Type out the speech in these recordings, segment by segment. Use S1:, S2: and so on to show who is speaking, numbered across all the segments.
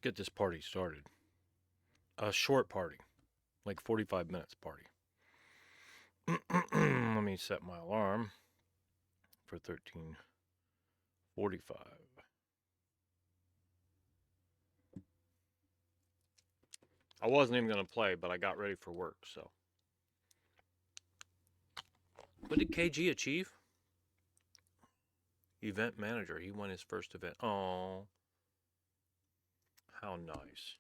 S1: get this party started. A short party, like 45 minutes party. Let me set my alarm for 13:45. I wasn't even going to play, but I got ready for work, so. What did KG achieve? Event manager. He won his first event. Oh, how nice.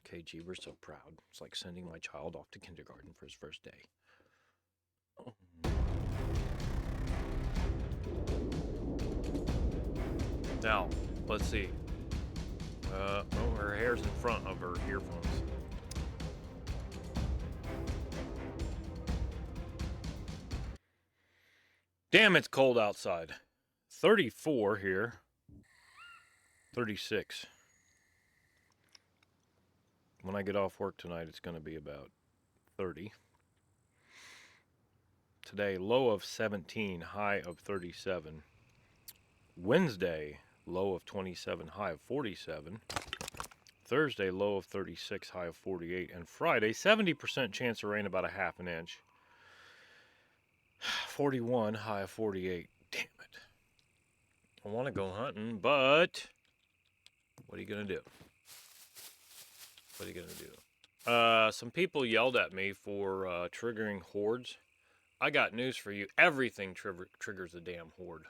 S1: KG, we're so proud. It's like sending my child off to kindergarten for his first day. Oh. Now, let's see. Oh, her hair's in front of her earphones. Damn, it's cold outside. 34 here. 36. When I get off work tonight, it's going to be about 30. Today, low of 17, high of 37. Wednesday, low of 27, high of 47. Thursday, low of 36, high of 48. And Friday, 70% chance of rain, about a half an inch. 41, high of 48. Damn it. I want to go hunting, but what are you going to do? What are you going to do? Some people yelled at me for triggering hordes. I got news for you. Everything triggers a damn horde.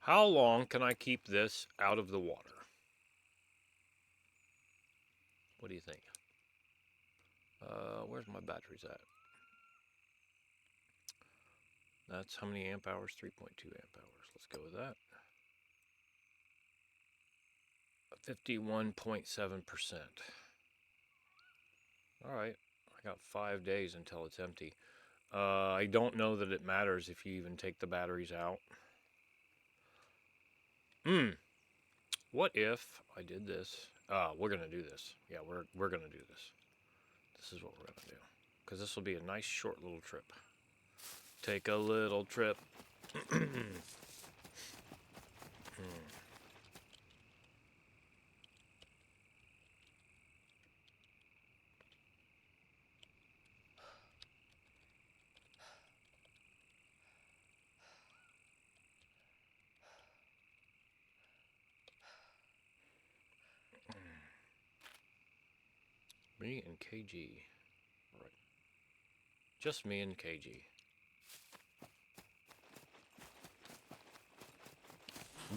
S1: How long can I keep this out of the water? What do you think? Where's my batteries at? That's how many amp hours? 3.2 amp hours. Let's go with that. 51.7%. All right. I got 5 days until it's empty. I don't know that it matters if you even take the batteries out. What if I did this? We're going to do this. Yeah, we're going to do this. This is what we're going to do. Because this will be a nice short little trip. Take a little trip. Me and KG. All right. Just me and KG.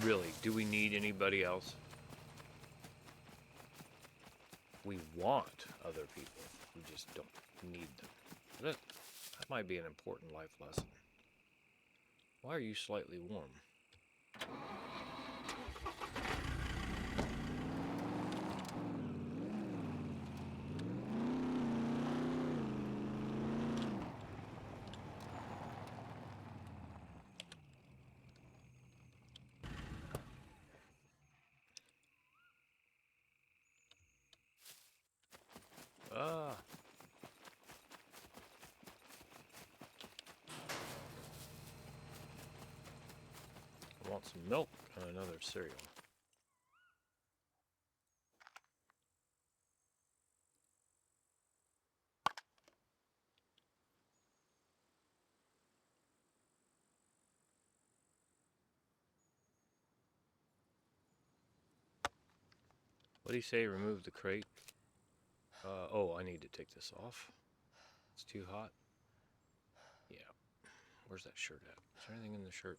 S1: Really, do we need anybody else? We want other people. We just don't need them. That might be an important life lesson. Why are you slightly warm? I want some milk and another cereal. What do you say? Remove the crate. Oh, I need to take this off. It's too hot. Yeah. Where's that shirt at? Is there anything in the shirt?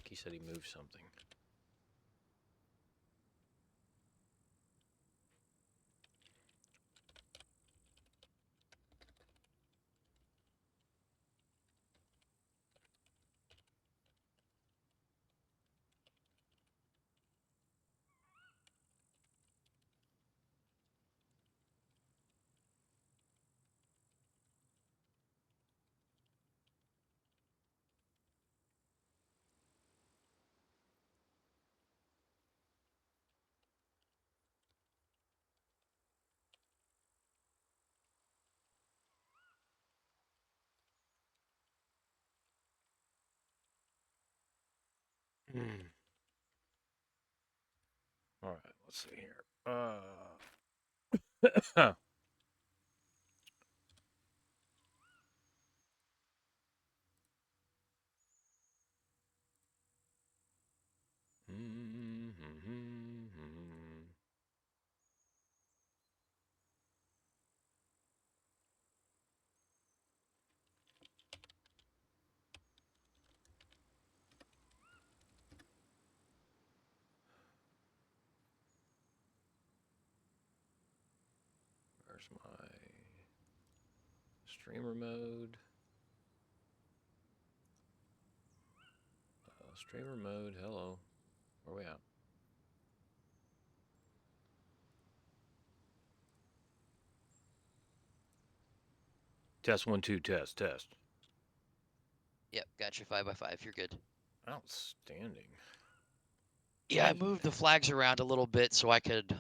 S1: He said he moved something. All right, let's see here. Where's my streamer mode? Streamer mode, hello. Where are we at? Test 1 2 test.
S2: Yep, got you 5x5. You're good.
S1: Outstanding.
S2: Yeah, I moved the flags around a little bit so I could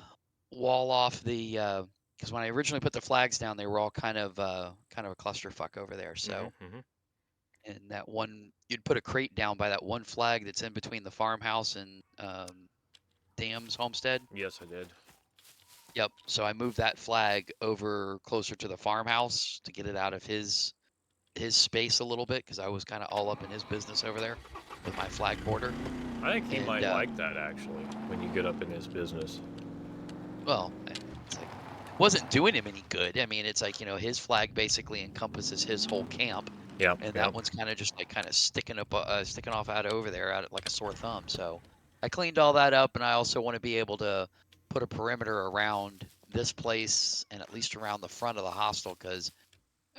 S2: wall off the because when I originally put the flags down, they were all kind of a clusterfuck over there. So, and that one, you'd put a crate down by that one flag that's in between the farmhouse and Dam's homestead.
S1: Yes, I did.
S2: Yep. So I moved that flag over closer to the farmhouse to get it out of his space a little bit because I was kind of all up in his business over there with my flag border.
S1: I think he
S2: And
S1: might like that actually when you get up in his business.
S2: well, it's like wasn't doing him any good. I mean, it's like, his flag basically encompasses his whole camp,
S1: Yeah,
S2: and
S1: yeah.
S2: that one's kind of just like sticking off out over there, out like a sore thumb. So I cleaned all that up, and I also want to be able to put a perimeter around this place and at least around the front of the hostel because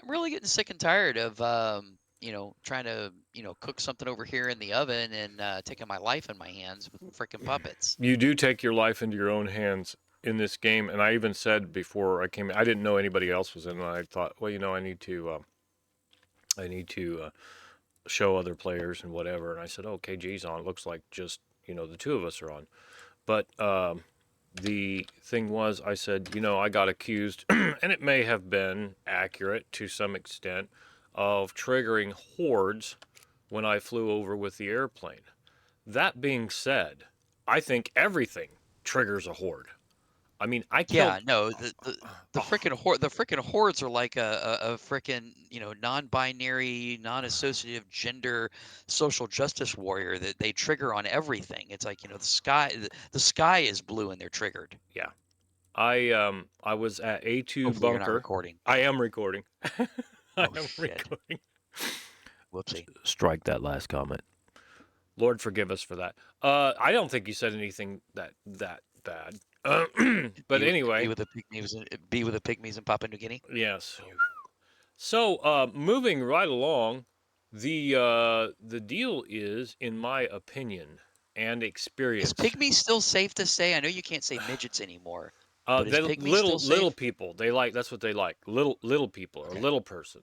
S2: I'm really getting sick and tired of trying to cook something over here in the oven and taking my life in my hands with freaking puppets.
S1: You do take your life into your own hands in this game, and I even said before I came, I didn't know anybody else was in, and I thought, well, I need to, show other players and whatever. And I said, oh, KG's on. It looks like just the two of us are on. But the thing was, I said, I got accused, and it may have been accurate to some extent, of triggering hordes when I flew over with the airplane. That being said, I think everything triggers a horde. I mean, I
S2: Yeah,
S1: killed.
S2: no, the freaking hordes are like a freaking non-binary, non-associative gender social justice warrior that they trigger on everything. It's like the sky is blue and they're triggered.
S1: Yeah, I was at A2
S2: Hopefully you're not
S1: bunker.
S2: recording.
S1: I am recording. I
S2: Oh
S1: am
S2: shit.
S1: recording.
S2: Whoopsie.
S1: Strike that last comment. Lord forgive us for that. I don't think you said anything that bad. But
S2: Be
S1: anyway,
S2: with the pygmies, be with the pygmies in Papua New Guinea.
S1: yes. So moving right along, the deal is, in my opinion and
S2: Is
S1: experience,
S2: pygmy still safe to say? I know you can't say midgets anymore, but is
S1: they
S2: pygmy still
S1: little
S2: safe?
S1: people. They like that's what they like. Little people or
S2: Okay.
S1: little person.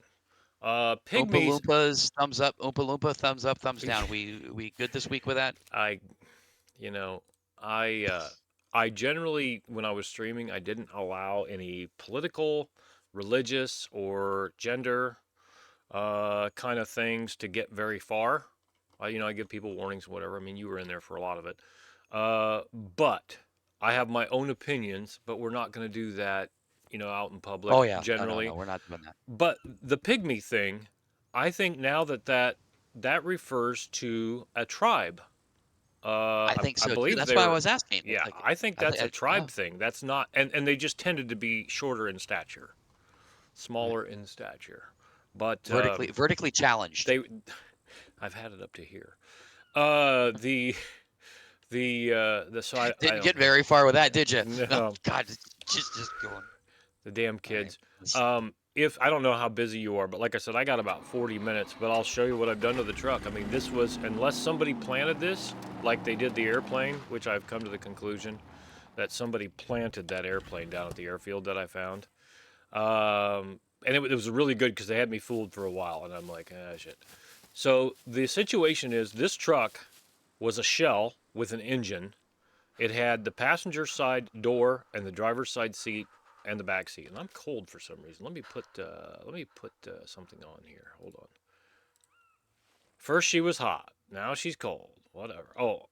S2: Oompa
S1: Pygmies.
S2: Loompas, thumbs up. Oompa Loompa, thumbs up, thumbs down. We good this week with that?
S1: I you know I I generally, when I was streaming, I didn't allow any political, religious, or gender kind of things to get very far. I give people warnings, whatever. I mean, you were in there for a lot of it. But I have my own opinions, but we're not going to do that, out in public
S2: Oh yeah. No, no,
S1: generally.
S2: no. We're not doing that.
S1: But the pygmy thing, I think now that refers to a tribe.
S2: I think
S1: I
S2: so too.
S1: believe
S2: That's
S1: they
S2: why I
S1: were,
S2: was asking. It's
S1: yeah,
S2: like
S1: I think
S2: I think
S1: that's a
S2: yeah.
S1: tribe thing. That's not, and they just tended to be shorter in stature,
S2: Right.
S1: smaller in stature. But
S2: Vertically challenged.
S1: they, I've had it up to here. The so I
S2: Didn't
S1: don't
S2: get
S1: know.
S2: very far with that, did you? Oh,
S1: No,
S2: God, just going.
S1: the damn
S2: All right.
S1: kids. If I don't know how busy you are, but like I said, I got about 40 minutes. But I'll show you what I've done to the truck. I mean, this was, unless somebody planted this, like they did the airplane, which I've come to the conclusion that somebody planted that airplane down at the airfield that I found. And it was really good because they had me fooled for a while, and I'm like, ah, shit. So the situation is, this truck was a shell with an engine. It had the passenger side door and the driver's side seat and the back seat. And I'm cold for some reason. Let me put something on here. Hold on. First she was hot. Now she's cold. whatever. Oh,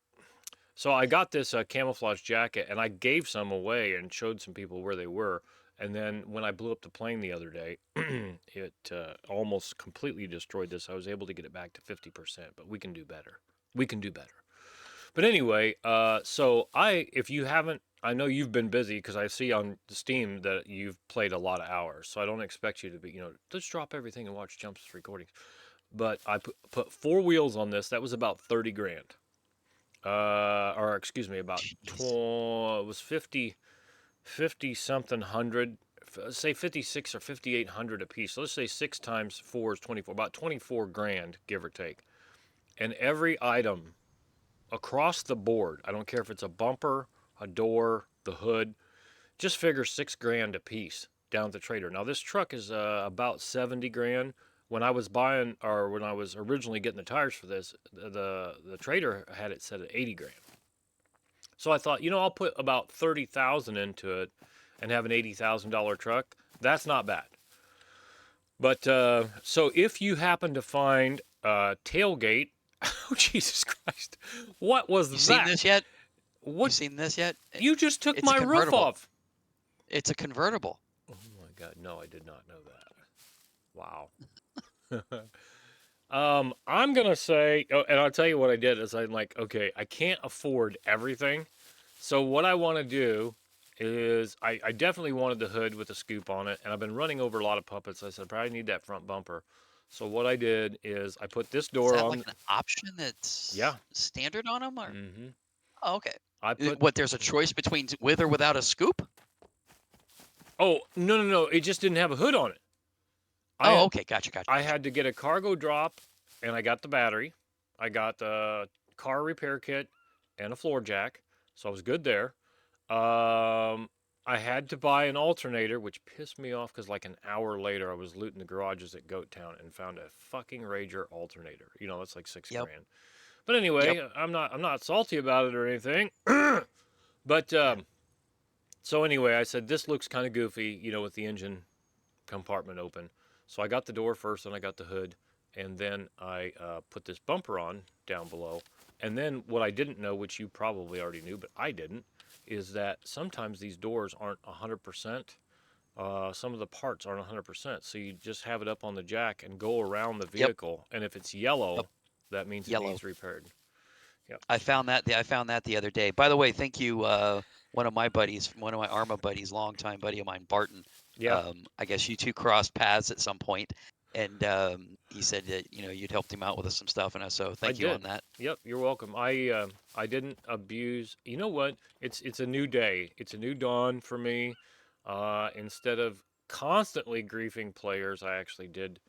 S1: so I got this camouflage jacket, and I gave some away and showed some people where they were. And then when I blew up the plane the other day, it almost completely destroyed this. I was able to get it back to 50%, but we can do better. We can do better. But anyway, so if you haven't, I know you've been busy because I see on Steam that you've played a lot of hours. So I don't expect you to be, let's drop everything and watch Jumps recordings. But I put four wheels on this. That was about 30 grand. Or excuse me, about
S2: Jeez.
S1: it was 50 something hundred, say 56 or 5800 a piece. So let's say 6 times 4 is 24, about 24 grand, give or take. And every item across the board, I don't care if it's a bumper, a door, the hood, just figure 6 grand a piece down at the trader. Now this truck is about 70 grand. When I was buying, or when I was originally getting the tires for this, the trader had it set at 80 grand. So I thought, I'll put about 30,000 into it and have an $80,000 truck. That's not bad. But so if you happen to find a tailgate, oh Jesus Christ, what
S2: You
S1: was
S2: seen
S1: that?
S2: this yet? You
S1: What?
S2: seen this yet?
S1: You just took
S2: It's a
S1: my roof
S2: convertible.
S1: off.
S2: It's a convertible.
S1: Oh my God, no, I did not know that. Wow. I'm gonna say, oh, and I'll tell you what I did is I'm like, okay, I can't afford everything. So what I want to do is I definitely wanted the hood with a scoop on it, and I've been running over a lot of puppets. I said, I probably need that front bumper. So what I did is I put this
S2: Is
S1: door
S2: that like
S1: on.
S2: an option
S1: Yeah.
S2: that's standard on them, or?
S1: Mm-hmm.
S2: Oh, okay.
S1: I put.
S2: What? There's a choice between with or without a scoop?
S1: Oh, no, no, no! It just didn't have a hood on it.
S2: Oh,
S1: I
S2: okay. Gotcha. Gotcha.
S1: I
S2: Gotcha.
S1: had to get a cargo drop, and I got the battery. I got the car repair kit and a floor jack, so I was good there. I had to buy an alternator, which pissed me off because like an hour later, I was looting the garages at Goat Town and found a fucking Rager alternator. That's like six
S2: Yep.
S1: grand. But
S2: Yep.
S1: anyway, I'm not salty about it or anything. But
S2: Yeah.
S1: so anyway, I said this looks kind of goofy, with the engine compartment open. So I got the door first, and I got the hood, and then I put this bumper on down below. And then what I didn't know, which you probably already knew, but I didn't, is that sometimes these doors aren't 100%. Some of the parts aren't 100%. So you just have it up on the jack and go around the
S2: Yep.
S1: vehicle. And if it's
S2: Yep.
S1: yellow, that means it
S2: Yellow.
S1: needs repaired. Yep.
S2: I found that. I found that the other day. By the way, thank you. One of my buddies, one of my Arma buddies, longtime buddy of mine, Barton.
S1: Yeah,
S2: I guess you two crossed paths at some point, and he said that you'd helped him out with some stuff, and so
S1: I
S2: thank you on
S1: did.
S2: that.
S1: Yep, you're welcome. I didn't abuse. You know what? It's a new day. It's a new dawn for me. Instead of constantly griefing players, I actually did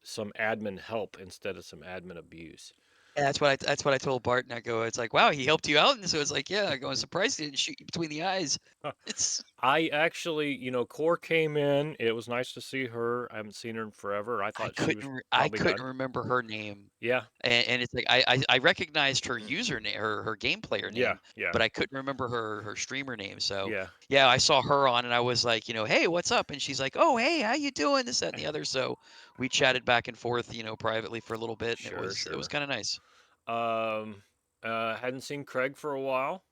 S1: some admin help instead of some admin abuse.
S2: And that's what I told Barton. I go, it's like, wow, he helped you out, and so it's like, yeah. I go, I'm surprised he didn't shoot you between the eyes. It's
S1: I actually, Core came in. It was nice to see her. I haven't seen her in forever. I thought she was
S2: I
S1: probably
S2: couldn't
S1: done.
S2: remember her name.
S1: Yeah,
S2: And it's like I recognized her username, her game player
S1: yeah,
S2: name,
S1: yeah,
S2: but I couldn't remember her streamer name. So
S1: yeah.
S2: yeah, I saw her on, and I was like, hey, what's up? And she's like, oh, hey, how you doing? This, that, and the other. So we chatted back and forth, privately for a little bit, and it
S1: Sure,
S2: was
S1: sure.
S2: kind of nice.
S1: Um, hadn't seen Craig for a while.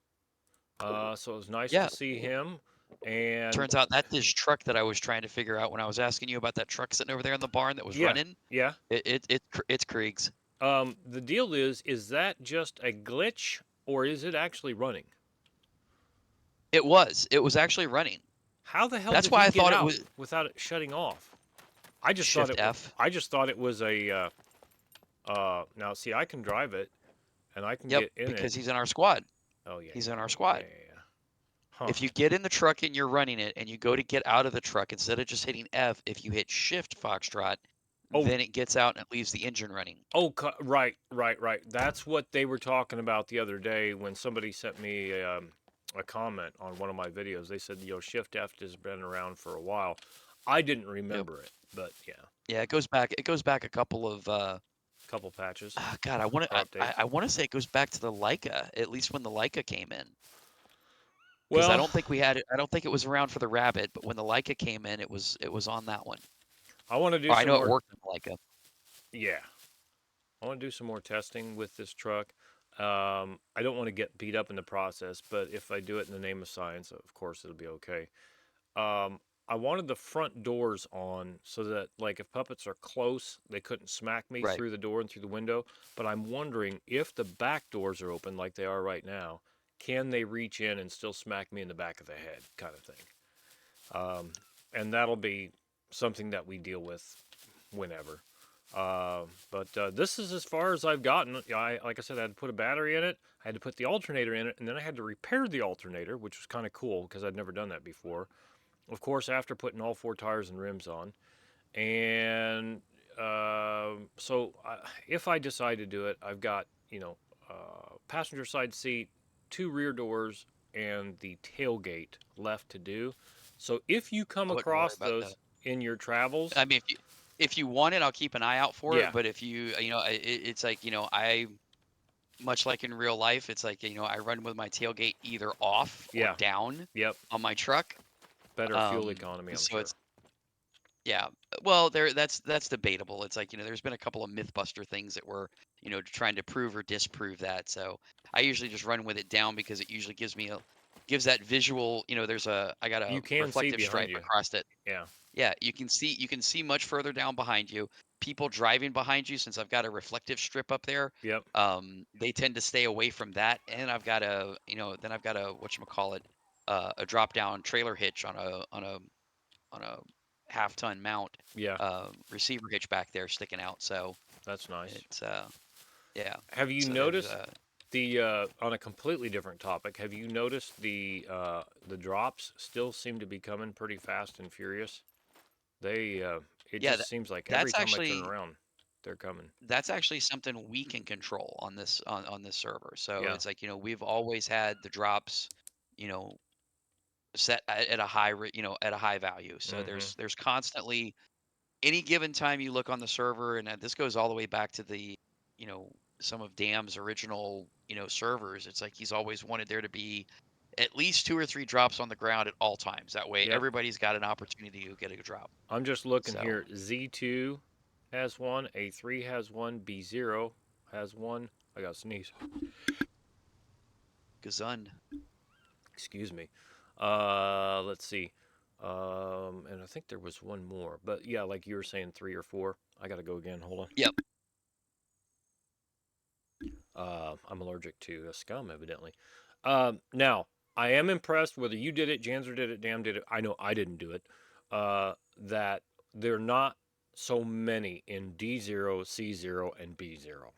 S1: So it was nice to
S2: Yeah,
S1: see him. And
S2: turns out that's his truck that I was trying to figure out when I was asking you about that truck sitting over there in the barn that was
S1: yeah,
S2: running.
S1: yeah.
S2: It's Krieg's.
S1: The deal is that just a glitch or is it actually running?
S2: It was actually running.
S1: How the hell
S2: That's
S1: did
S2: why
S1: he
S2: I
S1: get
S2: thought it
S1: out
S2: was
S1: without it shutting off? I just thought
S2: Shift
S1: it.
S2: F.
S1: I just thought it was a. Now see, I can drive it, and I can
S2: Yep,
S1: get in it.
S2: because he's in our squad.
S1: Oh yeah,
S2: He's
S1: yeah,
S2: in our
S1: yeah,
S2: squad.
S1: yeah, yeah. Huh.
S2: If you get in the truck and you're running it and you go to get out of the truck, instead of just hitting F, if you hit Shift Foxtrot,
S1: Oh,
S2: then it gets out and it leaves the engine running.
S1: oh, right, right, right. That's what they were talking about the other day when somebody sent me a comment on one of my videos. They said, Shift F has been around for a while. I didn't
S2: Yep.
S1: remember it, but yeah,
S2: Yeah, it goes back a couple of
S1: couple patches
S2: God, I want
S1: or
S2: to I,
S1: updates.
S2: I want to say it goes back to the Leica, at least when the Leica came in. Because I
S1: Well,
S2: don't think we had it. I don't think it was around for the Rabbit, but when the Leica came in, it was on that one.
S1: I want to do
S2: Or I
S1: some
S2: know it
S1: more.
S2: worked on the Leica.
S1: Yeah, I want to do some more testing with this truck. I don't want to get beat up in the process, but if I do it in the name of science, of course it'll be okay. Um, I wanted the front doors on so that, like, if puppets are close, they couldn't smack me
S2: Right.
S1: through the door and through the window. But I'm wondering if the back doors are open, like they are right now, can they reach in and still smack me in the back of the head, kind of thing. And that'll be something that we deal with whenever. But this is as far as I've gotten. Like I said, I had to put a battery in it. I had to put the alternator in it, and then I had to repair the alternator, which was kind of cool because I'd never done that before. Of course, after putting all four tires and rims on, and if I decide to do it, I've got passenger side seat, two rear doors, and the tailgate left to do. So if you come
S2: I wouldn't worry
S1: across
S2: about that.
S1: those in your travels,
S2: I mean, if you want it, I'll keep an eye out for it.
S1: yeah,
S2: But if it's like I much like in real life, it's like I run with my tailgate either off or
S1: yeah,
S2: down
S1: yep,
S2: on my truck.
S1: better fuel economy, I'm
S2: So
S1: sure.
S2: it's yeah. Well, that's debatable. It's like there's been a couple of MythBuster things that were trying to prove or disprove that. So I usually just run with it down because it usually gives that visual. I got a
S1: You can see
S2: reflective
S1: behind
S2: stripe
S1: you.
S2: across it.
S1: Yeah,
S2: Yeah, you can see much further down behind you. People driving behind you, since I've got a reflective strip up there,
S1: yep,
S2: they tend to stay away from that. And I've got a whatchamacallit, a drop down trailer hitch on a half ton mount,
S1: yeah,
S2: receiver hitch back there sticking out. So
S1: that's nice.
S2: it's yeah.
S1: Have you
S2: So there's
S1: noticed the on a completely different topic? Have you noticed the drops still seem to be coming pretty fast and furious? They it
S2: yeah,
S1: just seems like every
S2: that's
S1: time I turn
S2: actually
S1: around, they're coming.
S2: something we can control on this server. So
S1: Yeah.
S2: it's like we've always had the drops, you know, set at a at a high value. So
S1: Mm-hmm.
S2: there's constantly, any given time you look on the server, and this goes all the way back to you know some of Dam's original servers. It's like he's always wanted there to be at least two or three drops on the ground at all times. That way
S1: Yep.
S2: everybody's got an opportunity to get a drop.
S1: I'm just looking
S2: So
S1: here. Z2 has one. A3 has one. B0 has one. I got to sneeze.
S2: Gazun.
S1: Excuse me. Let's see. And I think there was one more, but yeah, like you were saying, three or four. I got to go again. Hold on.
S2: Yep.
S1: I'm allergic to SCUM, evidently. Now, I am impressed whether you did it, Janzer did it, Dam did it. I know I didn't do it. That they're not so many in D0, C0, and B0.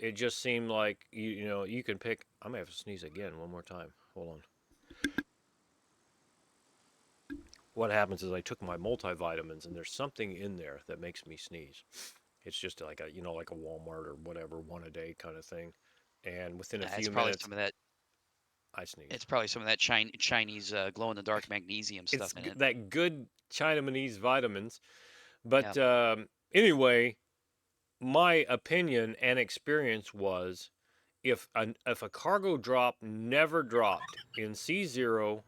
S1: It just seemed like you can pick. I may have to sneeze again one more time. Hold on. What happens is I took my multivitamins and there's something in there that makes me sneeze. It's just like a Walmart or whatever, one a day kind of thing. And within a
S2: It's
S1: few
S2: probably
S1: minutes,
S2: some of that.
S1: I sneeze.
S2: It's probably some of that Chinese glow in the dark magnesium
S1: It's
S2: stuff in it.
S1: that good Chinamanese vitamins.
S2: Yeah.
S1: But anyway, my opinion and experience was if a cargo drop never dropped in C0,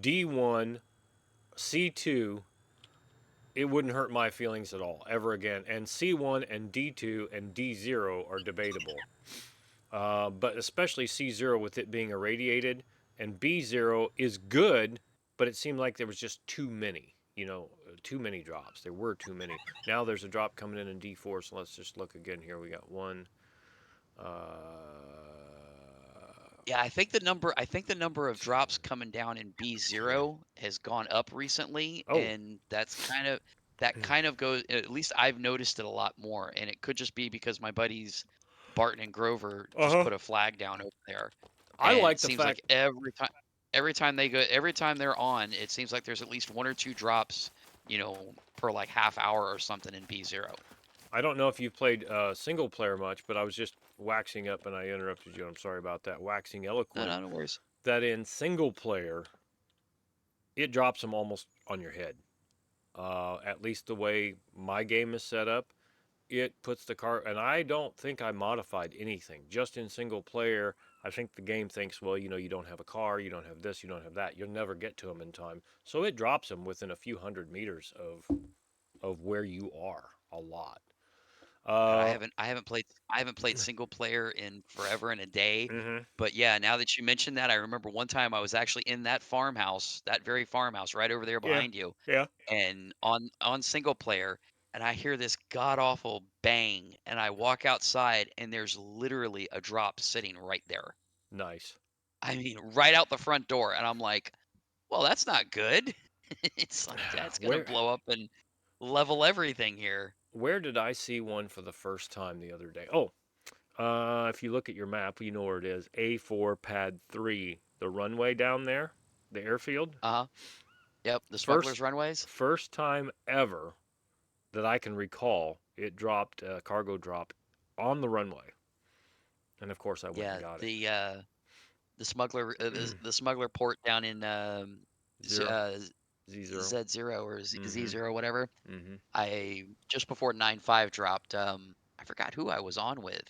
S1: D1, C2, it wouldn't hurt my feelings at all ever again. And C1 and D2 and D0 are debatable. But especially C0 with it being irradiated, and B0 is good, but it seemed like there was just too many. Too many drops. There were too many. Now there's a drop coming in D4, so let's just look again here. We got one. Uh,
S2: Yeah, I think the number of drops coming down in B0 has gone up recently,
S1: oh,
S2: and that kind of goes, at least I've noticed it a lot more, and it could just be because my buddies Barton and Grover
S1: uh
S2: just
S1: huh.
S2: put a flag down over there.
S1: I
S2: And it
S1: like the
S2: seems like
S1: fact.
S2: every time they're on, it seems like there's at least one or two drops, per like half hour or something in B0.
S1: I don't know if you've played single player much, but I was just waxing up and I interrupted you. I'm sorry about that. Waxing
S2: No,
S1: eloquent
S2: no, no worries.
S1: that in single player, it drops them almost on your head. At least the way my game is set up, it puts the car. And I don't think I modified anything. Just in single player, I think the game thinks, well, you don't have a car, you don't have this, you don't have that. You'll never get to them in time. So it drops them within a few hundred meters of where you are a lot.
S2: God,
S1: Uh,
S2: I haven't played single player in forever and a day.
S1: mhm.
S2: But yeah, now that you mentioned that, I remember one time I was actually in that farmhouse, that very farmhouse right over there
S1: Yeah.
S2: behind you,
S1: Yeah.
S2: and on single player, and I hear this god awful bang, and I walk outside, and there's literally a drop sitting right there.
S1: Nice.
S2: I mean, right out the front door, and I'm like, well, that's not good. It's like that's gonna
S1: Where
S2: blow up and level everything here.
S1: where did I see one for the first time the other day? Oh, if you look at your map, you know where it is. A4 pad 3, the runway down there, the airfield.
S2: Uh-huh. Yep, the
S1: First
S2: smugglers runways.
S1: first time ever that I can recall it dropped a cargo drop on the runway. And of course I went and
S2: Yeah,
S1: got it.
S2: the smuggler the smuggler port down in
S1: Zero. Z0.
S2: Z0 or
S1: Mhm.
S2: Z0 whatever.
S1: Mhm.
S2: I just before 9.5 dropped, I forgot who I was on with.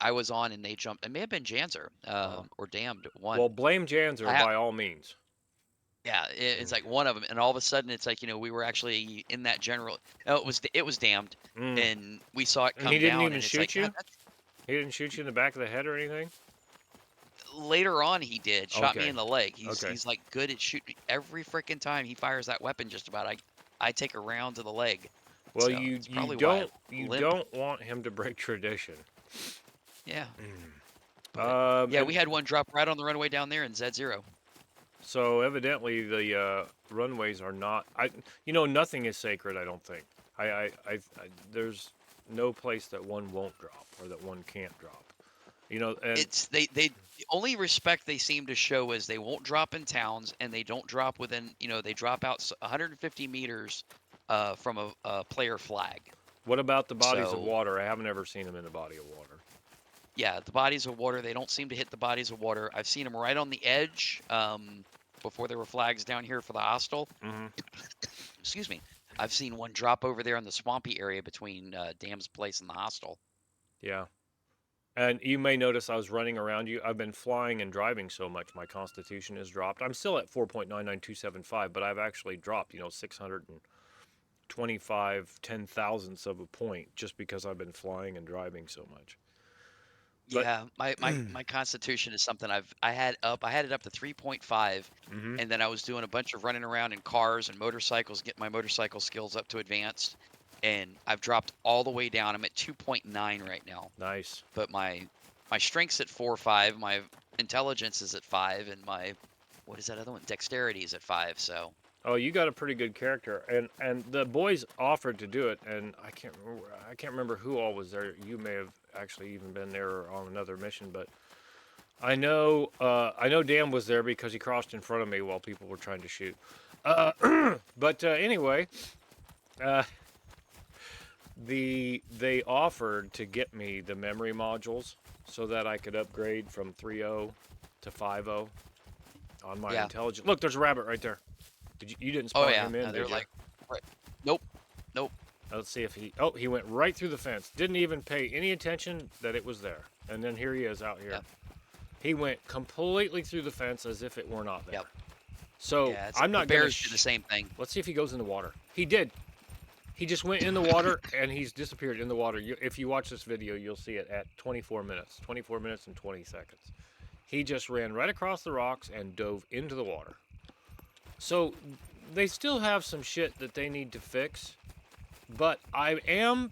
S2: I was on and they jumped. It may have been Janzer,
S1: Uh-huh.
S2: or Damned
S1: Well,
S2: one.
S1: blame
S2: I
S1: Janzer
S2: ha
S1: by all means.
S2: Yeah, it's
S1: Mm.
S2: like one of them, and all of a sudden it's like we were actually in that general. No, it was Damned,
S1: Mm.
S2: and we saw it
S1: And he
S2: come
S1: didn't
S2: down,
S1: even
S2: and it's like
S1: shoot
S2: God.
S1: you? He didn't shoot you in the back of the head or anything?
S2: Later on, he did, shot me
S1: Okay.
S2: in the leg. He's
S1: Okay.
S2: he's like good at shooting every freaking time he fires that weapon. Just about, I take a round to the leg,
S1: Well,
S2: so
S1: you
S2: it's
S1: you
S2: probably why I
S1: don't you
S2: limp.
S1: don't want him to break tradition.
S2: Yeah,
S1: Mm.
S2: but yeah,
S1: And
S2: we had one drop right on the runway down there in Z0.
S1: so evidently the runways are not. Nothing is sacred. I don't think. There's no place that one won't drop or that one can't drop. And
S2: It's they the only respect they seem to show is they won't drop in towns and they don't drop within, they drop out 150 meters from a player flag.
S1: what about the bodies of
S2: So
S1: water? I haven't ever seen them in the body of water.
S2: yeah, the bodies of water, they don't seem to hit the bodies of water. I've seen them right on the edge, before there were flags down here for the hostel.
S1: Hmm.
S2: Excuse me. I've seen one drop over there in the swampy area between Dam's place and the hostel.
S1: Yeah. And you may notice I was running around you. I've been flying and driving so much, my constitution has dropped. I'm still at 4.99275, but I've actually dropped, 625 ten thousandths of a point just because I've been flying and driving so much. But,
S2: Yeah, my constitution is something I had it up to 3.5,
S1: hmm,
S2: and then I was doing a bunch of running around in cars and motorcycles, get my motorcycle skills up to advanced, and I've dropped all the way down. I'm at 2.9 right now.
S1: nice.
S2: But my strength's at 4.5, my intelligence is at 5, and my what is that other one? Dexterity is at 5, so
S1: Oh, you got a pretty good character, and the boys offered to do it, and I can't remember who all was there. You may have actually even been there on another mission, but I know Dan was there because he crossed in front of me while people were trying to shoot. But anyway, uh, they offered to get me the memory modules so that I could upgrade from 3.0 to 5.0 on my
S2: yeah.
S1: intelligence. Look, there's a rabbit right there. You didn't
S2: Oh
S1: spawn
S2: yeah,
S1: him in,
S2: no, they're
S1: did you?
S2: like, right. Nope, nope.
S1: Let's see if he. Oh, he went right through the fence. Didn't even pay any attention that it was there. And then here he is out here.
S2: Yep,
S1: He went completely through the fence as if it were not there.
S2: yep.
S1: So
S2: Yeah,
S1: I'm
S2: the
S1: not gonna.
S2: bears do the same thing.
S1: Let's see if he goes in the water. He did. He just went in the water and he's disappeared in the water. If you watch this video, you'll see it at 24 minutes. 24 minutes and 20 seconds. He just ran right across the rocks and dove into the water. So they still have some shit that they need to fix. But I mean,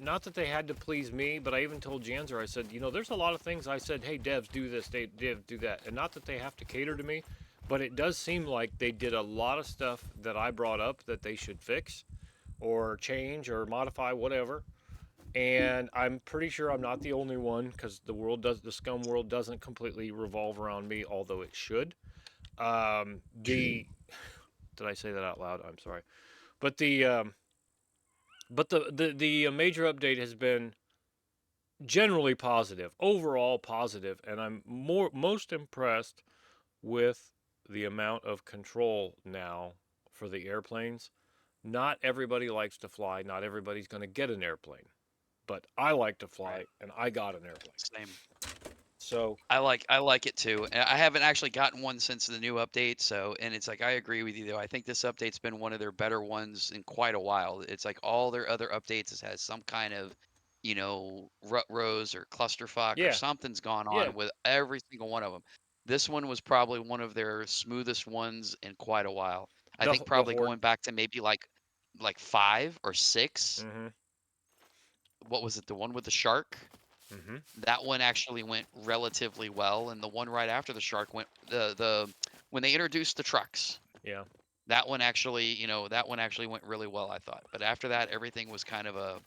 S1: not that they had to please me, but I even told Janzer, I said, there's a lot of things I said, hey, devs, do this, dev, do that. And not that they have to cater to me, but it does seem like they did a lot of stuff that I brought up that they should fix or change or modify, whatever. And I'm pretty sure I'm not the only one because the scum world doesn't completely revolve around me, although it should. The Did I say that out loud? I'm sorry. But the major update has been generally positive, overall positive, and I'm most impressed with the amount of control now for the airplanes. Not everybody likes to fly. Not everybody's going to get an airplane, but I like to
S2: Right.
S1: fly, and I got an airplane.
S2: Same.
S1: So
S2: I like it too. And I haven't actually gotten one since the new update, so and it's like I agree with you though. I think this update's been one of their better ones in quite a while. It's like all their other updates has some kind of, rut rows or clusterfuck or
S1: yeah,
S2: something's gone
S1: yeah,
S2: on with every single one of them. This one was probably one of their smoothest ones in quite a while. I think
S1: the
S2: probably
S1: horde.
S2: going back to maybe like 5 or 6.
S1: Mm-hmm.
S2: What was it? The one with the shark?
S1: Mm-hmm.
S2: That one actually went relatively well, and the one right after the shark went the when they introduced the trucks,
S1: Yeah.
S2: that one actually went really well, I thought. But after that, everything was kind of a,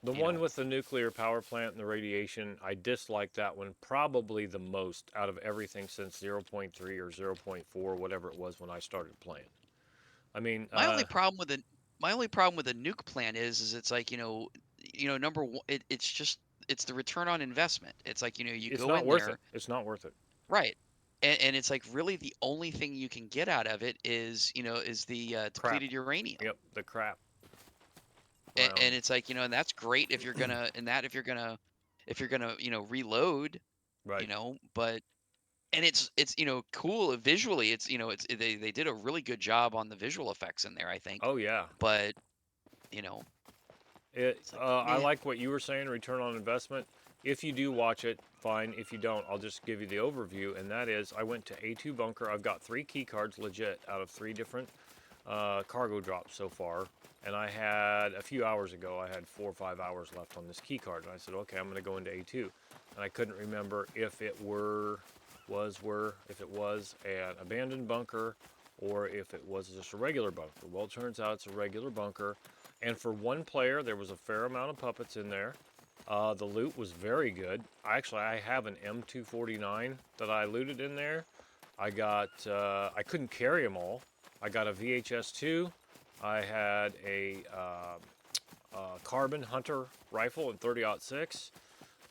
S1: The
S2: you
S1: one
S2: know,
S1: with the nuclear power plant and the radiation, I dislike that one probably the most out of everything since zero point 0.3 or zero point 0.4, whatever it was when I started playing. I mean,
S2: my only problem with the my only problem with the nuke plan is it's like, number one, it's the return on investment. It's like, you
S1: it's
S2: go
S1: not
S2: in
S1: worth it.
S2: there,
S1: It's not worth it.
S2: right. And it's like really the only thing you can get out of it is the
S1: Crap.
S2: depleted uranium.
S1: Yep, the crap
S2: And
S1: round.
S2: it's like, and that's great if you're gonna and that if you're gonna reload,
S1: Right.
S2: but and it's cool visually. They did a really good job on the visual effects in there, I think.
S1: Oh yeah.
S2: But you know it's like
S1: I
S2: meh.
S1: like what you were saying, return on investment. If you do watch it, fine. If you don't, I'll just give you the overview. And that is, I went to A2 bunker. I've got 3 key cards legit out of 3 different cargo drops so far. And I had, a few hours ago, I had 4 or 5 hours left on this key card. And I said, okay, I'm going to go into A2. And I couldn't remember if it if it was an abandoned bunker or if it was just a regular bunker. Well, it turns out it's a regular bunker. And for one player, there was a fair amount of puppets in there. The loot was very good. I have an M249 that I looted in there. I couldn't carry them all. I got a VHS2. I had carbon hunter rifle in 30-06.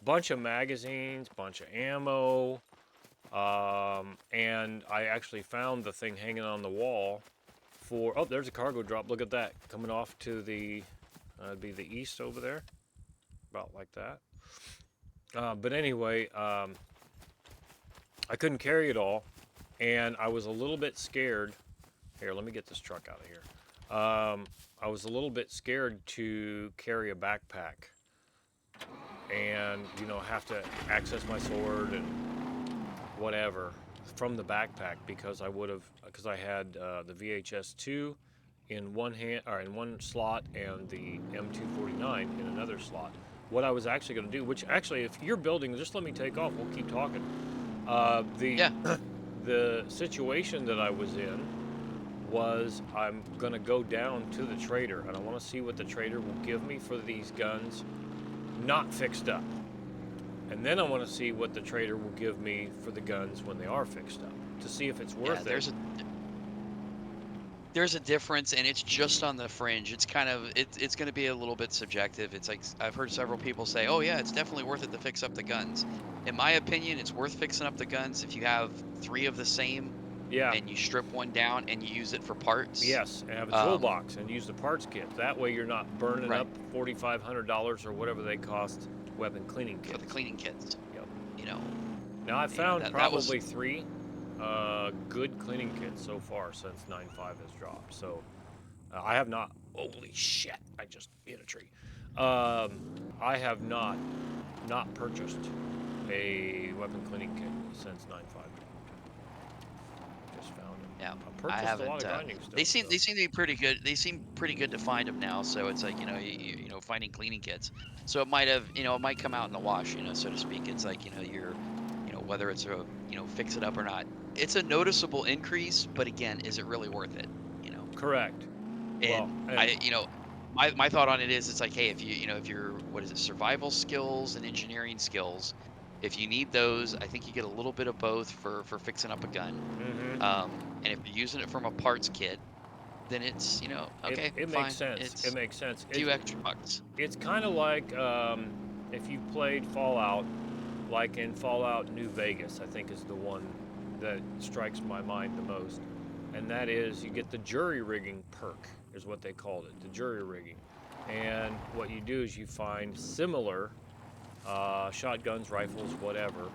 S1: Bunch of magazines, bunch of ammo, and I actually found the thing hanging on the wall for. Oh, there's a cargo drop. Look at that coming off to the be the east over there, about like that. But anyway, I couldn't carry it all, and I was a little bit scared. Here, let me get this truck out of here. I was a little bit scared to carry a backpack and have to access my sword and whatever from the backpack because I had the VHS2 in one hand or in one slot and the M249 in another slot. What I was actually going to do, which actually, if you're building, just let me take off. We'll keep talking. The
S2: Yeah,
S1: the situation that I was in was I'm going to go down to the trader and I want to see what the trader will give me for these guns not fixed up. And then I want to see what the trader will give me for the guns when they are fixed up to see if it's
S2: yeah.
S1: worth it.
S2: There's a difference, and it's just on the fringe. It's going to be a little bit subjective. It's like I've heard several people say, "Oh yeah, it's definitely worth it to fix up the guns." In my opinion, it's worth fixing up the guns if you have 3 of the same
S1: Yeah,
S2: and you strip one down and you use it for parts.
S1: yes, and have a
S2: Um,
S1: toolbox and use the parts kit. That way you're not burning
S2: right,
S1: up $4,500 or whatever they cost weapon cleaning
S2: for the
S1: kits.
S2: cleaning kits.
S1: Yep.
S2: You know,
S1: Now I've found
S2: that was
S1: probably 3 good cleaning kits so far since 9.5 has dropped. So I have not. Holy shit! I just hit a tree. Um, I have not purchased a weapon cleaning kit since 9.5 dropped. Just found them.
S2: yeah.
S1: I
S2: I
S1: purchased a lot
S2: haven't.
S1: of grinding
S2: They
S1: stones
S2: seem
S1: though.
S2: they seem to be pretty good. They seem pretty good to find them now. So it's like finding cleaning kits. So it might come out in the wash, so to speak. It's like whether it's a fix it up or not. It's a noticeable increase, but again, is it really worth it? You know,
S1: Correct. Well,
S2: and
S1: and
S2: my thought on it is it's like, hey, if you're what is it, survival skills and engineering skills, if you need those, I think you get a little bit of both for fixing up a gun.
S1: hmm
S2: And if you're using it from a parts kit, then it's, okay,
S1: it makes
S2: fine.
S1: sense. It
S2: It's
S1: makes sense.
S2: a few extra bucks.
S1: It's kind of like if you've played Fallout, like in Fallout New Vegas, I think is the one that strikes my mind the most. And that is you get the jury rigging perk, is what they called it, the jury rigging. And what you do is you find similar shotguns, rifles, whatever,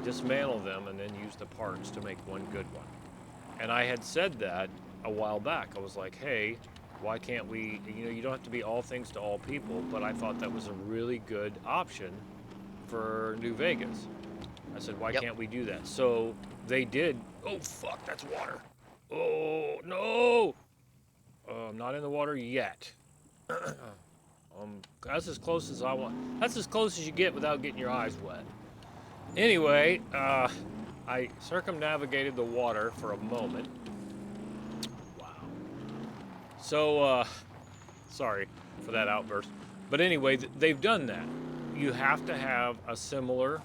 S1: dismantle them, and then use the parts to make one good one. And I had said that a while back. I was like, hey, why can't we, you don't have to be all things to all people, but I thought that was a really good option for New Vegas. I said, why
S2: Yep.
S1: can't we do that? So they did. Oh, fuck, that's water. Oh, no. I'm not in the water yet. That's as close as I want. That's as close as you get without getting your eyes wet. Anyway, I circumnavigated the water for a moment. Wow. So, sorry for that outburst. But anyway, they've done that. You have to have a similar,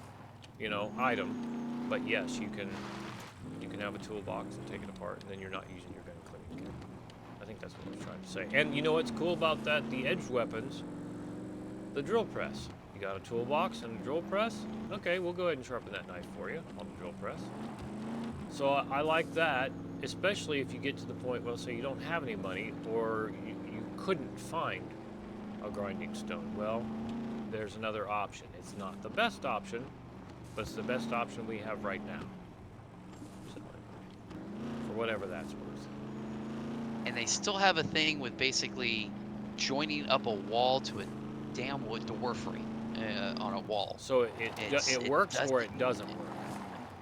S1: item. But yes, you can have a toolbox and take it apart, and then you're not using your gun cleaning kit. I think that's what I was trying to say. And you know what's cool about that? The edged weapons, the drill press. You got a toolbox and a drill press? Okay, we'll go ahead and sharpen that knife for you on the drill press. So I like that, especially if you get to the point, well, say you don't have any money or you couldn't find a grinding stone. Well, there's another option. It's not the best option, but it's the best option we have right now. So, for whatever that's worth.
S2: And they still have a thing with basically joining up a wall to a damn wood dwarfery on a wall.
S1: So it
S2: It
S1: works or
S2: doesn't.
S1: it doesn't work.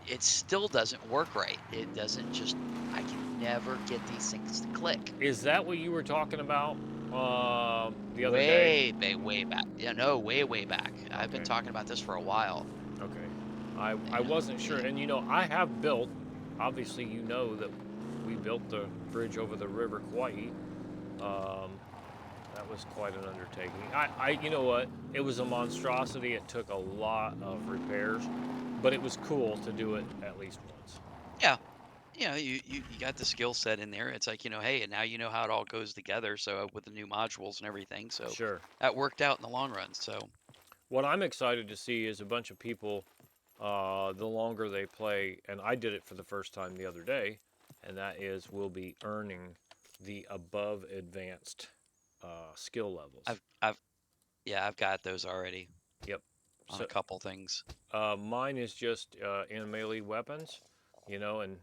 S2: It still doesn't work right. It doesn't just. I can never get these things to click.
S1: Is that what you were talking about the other day?
S2: Way back. Yeah, no, way back. I've been
S1: Okay.
S2: talking about this for a while.
S1: Okay. I
S2: And
S1: wasn't sure. And I have built, obviously, that we built the bridge over the River Kauai. Um, that was quite an undertaking. You know what? It was a monstrosity. It took a lot of repairs, but it was cool to do it at least once.
S2: yeah, you got the skill set in there. It's like, hey, and now you know how it all goes together. So with the new modules and everything, so
S1: Sure.
S2: that worked out in the long run. So
S1: What I'm excited to see is a bunch of people, the longer they play, and I did it for the first time the other day, and that is we'll be earning the above advanced skill levels.
S2: I've yeah, I've got those already
S1: Yep.
S2: on a
S1: So
S2: couple things.
S1: mine is just in melee weapons, and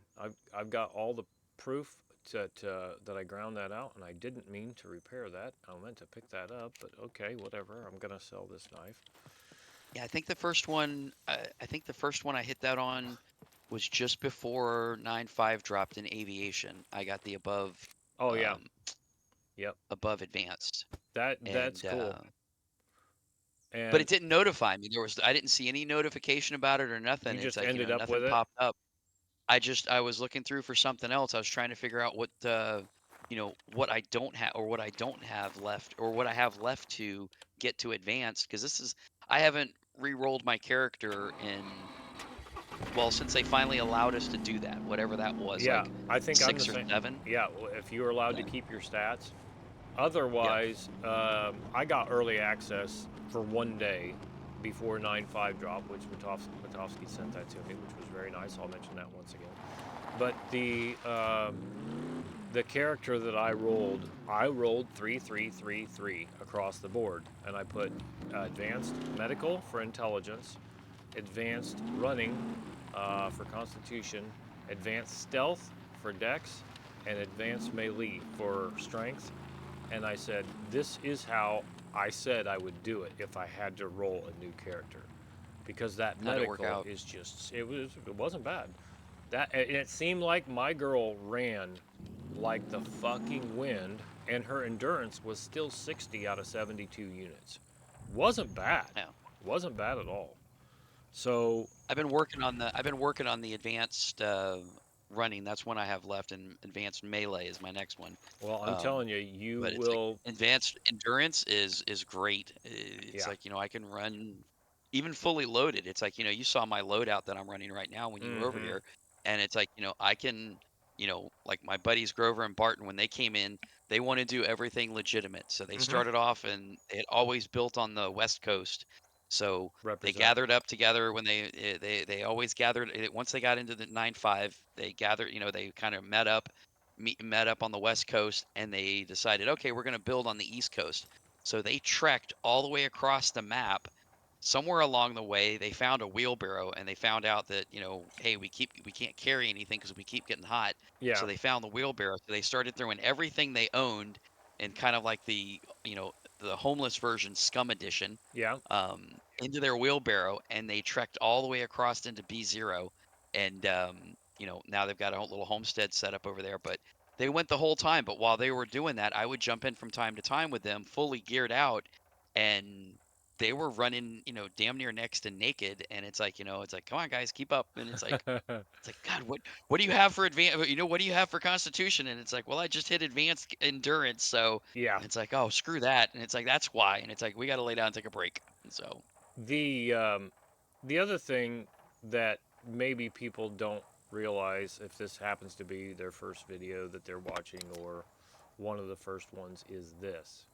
S1: I've got all the proof that I ground that out, and I didn't mean to repair that. I meant to pick that up, but okay, whatever. I'm gonna sell this knife.
S2: Yeah, I think the first one. I think the first one I hit that on was just before 9.5 dropped in aviation. I got the
S1: Oh yeah,
S2: um,
S1: yep.
S2: above advanced,
S1: That's
S2: and
S1: cool.
S2: but
S1: And
S2: it didn't notify me. I didn't see any notification about it or
S1: you
S2: nothing. It's
S1: just
S2: like,
S1: ended up
S2: nothing
S1: with it.
S2: popped up. I was looking through for something else. I was trying to figure out what I don't have or what I don't have left or what I have left to get to advanced because I haven't re-rolled my character in well since they finally allowed us to do that, whatever that was,
S1: Yeah,
S2: like
S1: I think I'm the
S2: 6 or
S1: same.
S2: 7.
S1: Yeah, if you were allowed to
S2: Yeah.
S1: keep your stats.
S2: Yep.
S1: Otherwise, I got early access for one day before 9.5 drop, which Matovsky sent that to me, which was very nice. I'll mention that once again. But the character that I rolled 3-3-3-3 across the board, and I put advanced medical for intelligence, advanced running for constitution, advanced stealth for dex, and advanced melee for strength. And I said, this is how I said I would do it if I had to roll a new character. Because that
S2: How'd it work
S1: medical
S2: out?
S1: is just, it wasn't bad. It seemed like my girl ran like the fucking wind, and her endurance was still 60 out of 72 units. Wasn't bad.
S2: Yeah.
S1: Wasn't bad at all. So,
S2: I've been working on the advanced running. That's one I have left, and advanced melee is my next one.
S1: well, I'm
S2: Um,
S1: telling you, you
S2: but it's like
S1: will,
S2: advanced endurance is great. It's
S1: yeah.
S2: like, I can run even fully loaded. It's like, you saw my loadout that I'm running right now when you were over
S1: Mm-hmm.
S2: here. And it's like, I can, like my buddies Grover and Barton, when they came in, they want to do everything legitimate. So they
S1: Mm-hmm.
S2: started off and they had always built on the West Coast. So they
S1: Represent.
S2: gathered up together when they always gathered once they got into the 9.5, they gathered, they kind of met up on the West Coast and they decided, okay, we're going to build on the East Coast. So they trekked all the way across the map somewhere along the way they found a wheelbarrow and they found out that, hey, we can't carry anything because we keep getting hot.
S1: Yeah.
S2: So they found the wheelbarrow. So they started throwing everything they owned in kind of like the homeless version scum edition
S1: Yeah.
S2: into their wheelbarrow, and they trekked all the way across into B0. And now they've got a little homestead set up over there, but they went the whole time. But while they were doing that, I would jump in from time to time with them, fully geared out, and they were running, damn near next to naked. And it's like, come on, guys, keep up. And it's like, God, what do you have for advanced? What do you have for Constitution? And it's like, well, I just hit advanced endurance. So,
S1: Yeah.
S2: and it's like, oh, screw that. And it's like, that's why. And it's like, we got to lay down and take a break. And so,
S1: The other thing that maybe people don't realize, if this happens to be their first video that they're watching or one of the first ones, is this: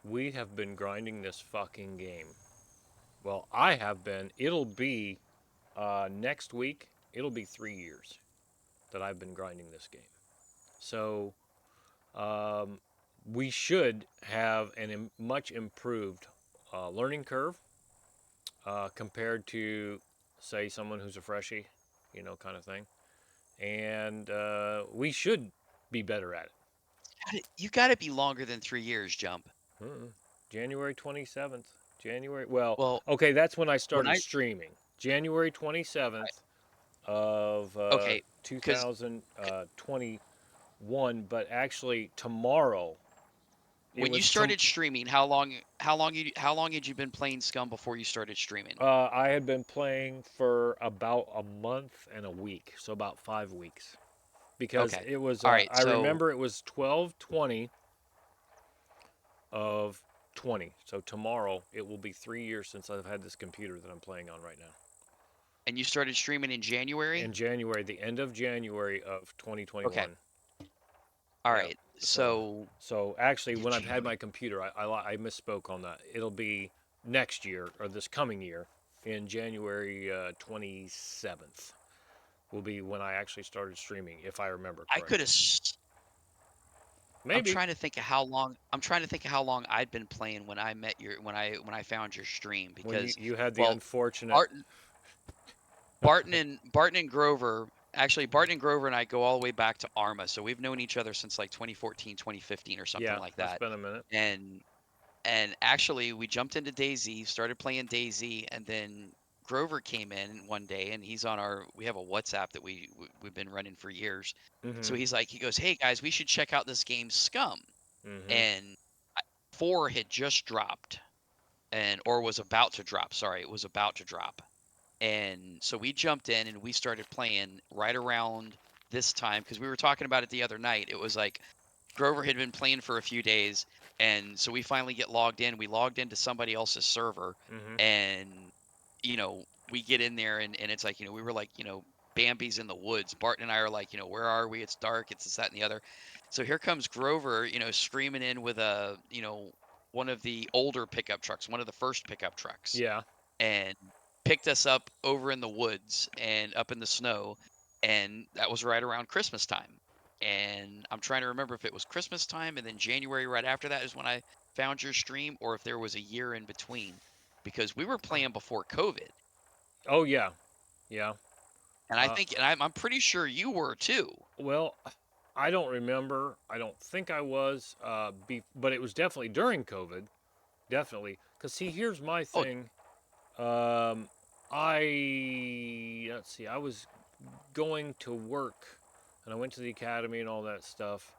S1: we have been grinding this fucking game. Well, I have been. It'll be next week. It'll be 3 years that I've been grinding this game. So um, we should have an much improved learning curve compared to, say, someone who's a freshie, kind of thing. And we should be better at it.
S2: you got to be longer than 3 years, Jump.
S1: Mm-mm. January 27th. Well,
S2: Well,
S1: okay, that's when I
S2: when
S1: started
S2: I,
S1: streaming. January 27th of
S2: okay, because
S1: 2021, but actually tomorrow it
S2: when you
S1: was
S2: started streaming, how long had you been playing Scum before you started streaming?
S1: I had been playing for about a month and a week, so about 5 weeks. Because
S2: Okay.
S1: it was,
S2: All right.
S1: I
S2: So,
S1: remember it was 12/20 of 20. So tomorrow it will be 3 years since I've had this computer that I'm playing on right now.
S2: and you started streaming in January?
S1: In January, the end of January of
S2: Okay.
S1: 2021.
S2: All
S1: Yeah.
S2: right.
S1: So,
S2: So,
S1: so actually,
S2: yeah,
S1: when I've had
S2: January.
S1: my computer, I misspoke on that. It'll be next year or this coming year in January 27th will be when I actually started streaming, if I remember
S2: I could
S1: correctly.
S2: have
S1: Maybe
S2: I'm trying to think of how long I'd been playing when I met your when I found your stream
S1: when you,
S2: because,
S1: you had the
S2: well,
S1: unfortunate.
S2: Barton Barton and Grover, actually Barton and Grover and I go all the way back to Arma. So we've known each other since like 2014, 2015 or something
S1: Yeah,
S2: like
S1: that's
S2: that.
S1: been a minute.
S2: And actually we jumped into DayZ, started playing DayZ, and then Grover came in one day and he's on we have a WhatsApp that we've been running for years. So
S1: Mm-hmm.
S2: he goes, "Hey guys, we should check out this game Scum."
S1: Mm-hmm.
S2: And 4 had just dropped, or was about to drop. Sorry, it was about to drop. And so we jumped in and we started playing right around this time because we were talking about it the other night. It was like Grover had been playing for a few days, and so we finally get logged in. We logged into somebody else's server,
S1: Mm-hmm.
S2: and we get in there, and it's like, we were like, Bambi's in the woods. Barton and I are like, where are we? It's dark. It's this, that, and the other. So here comes Grover, screaming in with one of the older pickup trucks, one of the first pickup trucks,
S1: Yeah.
S2: and picked us up over in the woods and up in the snow. And that was right around Christmas time. And I'm trying to remember if it was Christmas time and then January right after that is when I found your stream, or if there was a year in between, because we were playing before COVID.
S1: Oh yeah. Yeah.
S2: And I
S1: Uh,
S2: think, and I'm pretty sure you were too.
S1: well, I don't remember. I don't think I was. But it was definitely during COVID. Definitely. Cause see, here's my
S2: Oh,
S1: thing. Um, I let's see. I was going to work, and I went to the academy and all that stuff.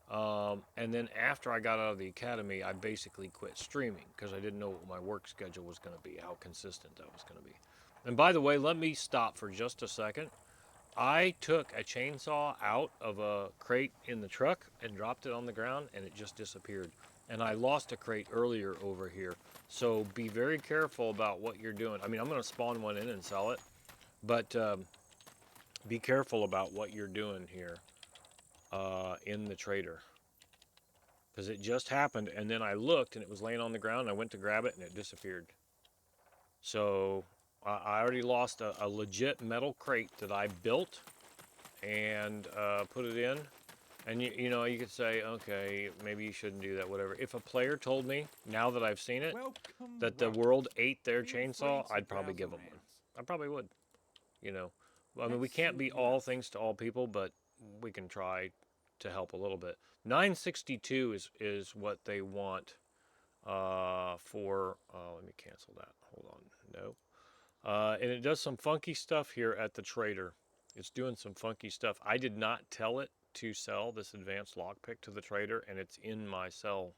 S1: And then after I got out of the academy, I basically quit streaming because I didn't know what my work schedule was going to be, how consistent that was going to be. And by the way, let me stop for just a second. I took a chainsaw out of a crate in the truck and dropped it on the ground, and it just disappeared. And I lost a crate earlier over here. So be very careful about what you're doing. I mean, I'm going to spawn one in and sell it, but be careful about what you're doing here in the trader, because it just happened, and then I looked and it was laying on the ground, and I went to grab it and it disappeared. So I already lost a legit metal crate that I built and put it in, And you know, you could say, okay, maybe you shouldn't do that, whatever. If a player told me, now that I've seen it,
S3: Welcome,
S1: that the
S3: welcome.
S1: world ate their
S3: Feel free
S1: chainsaw,
S3: to
S1: I'd probably
S3: browse
S1: give them one.
S3: around.
S1: I probably would. You know, I mean, we
S3: Let's
S1: can't
S3: suit
S1: be
S3: you
S1: all
S3: up.
S1: things to all people, but we can try to help a little bit. 962 is what they want for. Let me cancel that. Hold on. No. And it does some funky stuff here at the trader. It's doing some funky stuff. I did not tell it to sell this advanced lockpick to the trader, and it's in my sell